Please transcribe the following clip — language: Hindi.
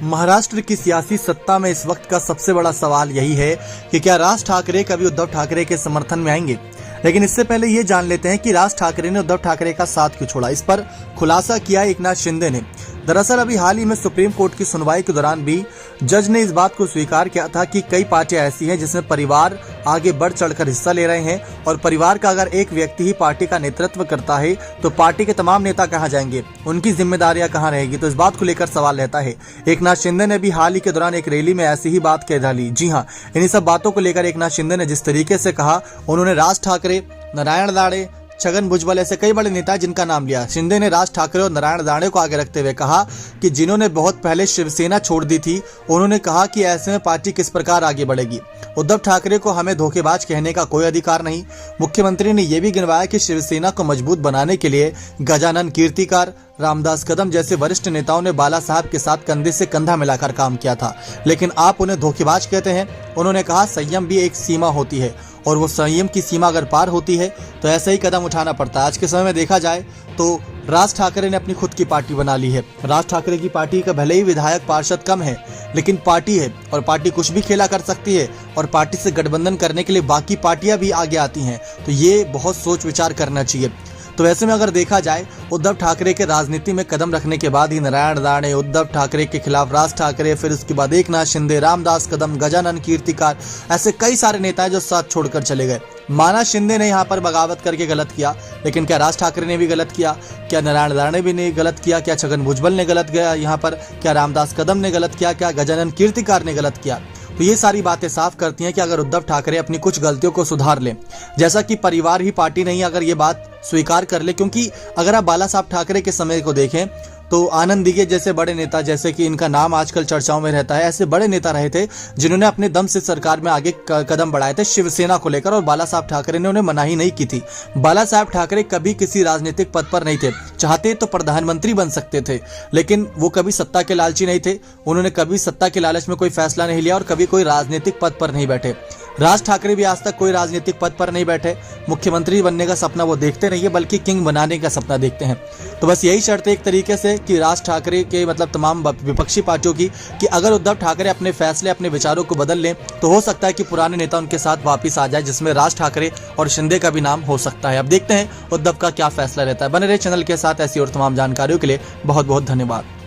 महाराष्ट्र की सियासी सत्ता में इस वक्त का सबसे बड़ा सवाल यही है कि क्या राज ठाकरे कभी उद्धव ठाकरे के समर्थन में आएंगे। लेकिन इससे पहले ये जान लेते हैं कि राज ठाकरे ने उद्धव ठाकरे का साथ क्यों छोड़ा। इस पर खुलासा किया एकनाथ शिंदे ने। दरअसल अभी हाल ही में सुप्रीम कोर्ट की सुनवाई के दौरान भी जज ने इस बात को स्वीकार किया था कि कई पार्टियां ऐसी हैं जिसमें परिवार आगे बढ़ चढ़कर हिस्सा ले रहे हैं और परिवार का अगर एक व्यक्ति ही पार्टी का नेतृत्व करता है तो पार्टी के तमाम नेता कहां जाएंगे, उनकी जिम्मेदारियां कहां रहेगी। तो इस बात को लेकर सवाल रहता है। एकनाथ शिंदे ने भी हाल ही के दौरान एक रैली में ऐसी ही बात कह डाली। जी हाँ, इन्हीं सब बातों को लेकर एकनाथ शिंदे ने जिस तरीके से कहा, उन्होंने राज ठाकरे, नारायण दाढ़े, छगन भुजबल ऐसे कई बड़े नेता जिनका नाम लिया। शिंदे ने राज ठाकरे और नारायण दाढ़े को आगे रखते हुए कहा कि जिन्होंने बहुत पहले शिवसेना छोड़ दी थी, उन्होंने कहा कि ऐसे में पार्टी किस प्रकार आगे बढ़ेगी। उद्धव ठाकरे को हमें धोखेबाज कहने का कोई अधिकार नहीं। मुख्यमंत्री ने यह भी गिनवाया कि शिवसेना को मजबूत बनाने के लिए गजानन कीर्तिकर, रामदास कदम जैसे वरिष्ठ नेताओं ने बाला साहब के साथ कंधे से कंधा मिलाकर काम किया था, लेकिन आप उन्हें धोखेबाज कहते हैं। उन्होंने कहा संयम भी एक सीमा होती है और वो संयम की सीमा अगर पार होती है तो ऐसा ही कदम उठाना पड़ता है। आज के समय में देखा जाए तो राज ठाकरे ने अपनी खुद की पार्टी बना ली है। राज ठाकरे की पार्टी का भले ही विधायक पार्षद कम है, लेकिन पार्टी है और पार्टी कुछ भी खेला कर सकती है और पार्टी से गठबंधन करने के लिए बाकी पार्टियां भी आगे आती हैं। तो ये बहुत सोच विचार करना चाहिए। तो ऐसे में अगर देखा जाए, उद्धव ठाकरे के राजनीति में कदम रखने के बाद ही नारायण दाढ़े, उद्धव ठाकरे के खिलाफ राज ठाकरे, फिर उसके बाद एकनाथ शिंदे, रामदास कदम, गजानन कीर्तिकर, ऐसे कई सारे नेता जो साथ छोड़कर चले गए। माना शिंदे ने यहाँ पर बगावत करके गलत किया, लेकिन क्या राज ठाकरे ने भी गलत किया? क्या नारायण दाढ़े भी ने गलत किया? क्या छगन भुजबल ने गलत किया यहाँ पर? क्या रामदास कदम ने गलत किया? क्या गजानन कीर्तिकर ने गलत किया? तो ये सारी बातें साफ करती हैं कि अगर उद्धव ठाकरे अपनी कुछ गलतियों को सुधार लें, जैसा कि परिवार ही पार्टी नहीं, अगर ये बात स्वीकार कर ले, क्योंकि अगर आप बाला साहब ठाकरे के समय को देखें तो आनंद दिघे जैसे बड़े नेता, जैसे कि इनका नाम आजकल चर्चाओं में रहता है, ऐसे बड़े नेता रहे थे जिन्होंने अपने दम से सरकार में आगे कदम बढ़ाए थे शिवसेना को लेकर, और बाला साहब ठाकरे ने उन्हें मनाही नहीं की थी। बाला साहब ठाकरे कभी किसी राजनीतिक पद पर नहीं थे, चाहते तो प्रधानमंत्री बन सकते थे, लेकिन वो कभी सत्ता के लालची नहीं थे। उन्होंने कभी सत्ता के लालच में कोई फैसला नहीं लिया और कभी कोई राजनीतिक पद पर नहीं बैठे। राज ठाकरे भी आज तक कोई राजनीतिक पद पर नहीं बैठे। मुख्यमंत्री बनने का सपना वो देखते नहीं है, बल्कि किंग बनाने का सपना देखते हैं। तो बस यही शर्त है एक तरीके से कि राज ठाकरे के मतलब तमाम विपक्षी पार्टियों की, कि अगर उद्धव ठाकरे अपने फैसले, अपने विचारों को बदल लें तो हो सकता है कि पुराने नेता उनके साथ वापिस आ जाए, जिसमें राज ठाकरे और शिंदे का भी नाम हो सकता है। अब देखते हैं उद्धव का क्या फैसला रहता है। बने रहे चैनल के साथ ऐसी और तमाम जानकारियों के लिए बहुत बहुत धन्यवाद।